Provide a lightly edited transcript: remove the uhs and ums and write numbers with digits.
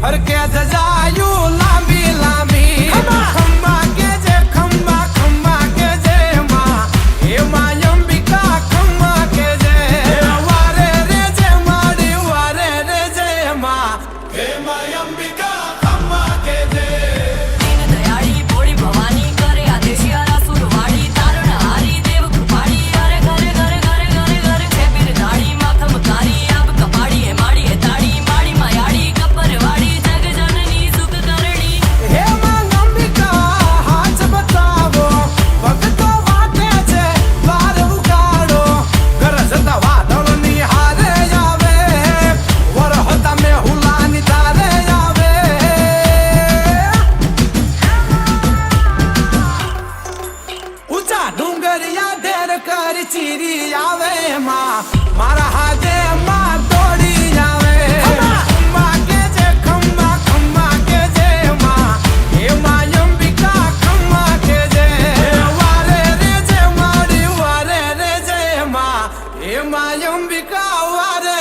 હરકે જજાયું લાંબી લાંબી ખમ્મા કે જે ખમ્મા કે જે માં અંબિકા ખમ્મા કે જે વારે રે જે માડી વારે રે જે માં અંબિકા ખમ્મા કે જે દયાળી ભોળી ભવાની કરે આદેશ સુરવાળી તારણ હારી દેવ કૃપાળી અરે ઘરે ઘરે ઘરે ઘરે ઘરે છે બિરદાળી માખમ કારી આપ કપાડી હે માડી હે તાળી માડી માયાળી કપરવાળી જગ જનની સુખ કરણી હે માં અંબિકા હાથ બતાવો ભક્તો વાટે છે વાર ઉગાડો ઘર જતા વાદળની હારે આવે વરહતા મે હુલાની તારે આવે ઊંચા ડુંગરિયા ધેર કરી ચીરી આવે માં મારા હાથે માં દોડી આવે ખમ્મા કે જે ખમ્મા કે જે માં અંબિકા ખમ્મા કે જે વારે રે જે માડી વારે રે જે માં અંબિકા વારે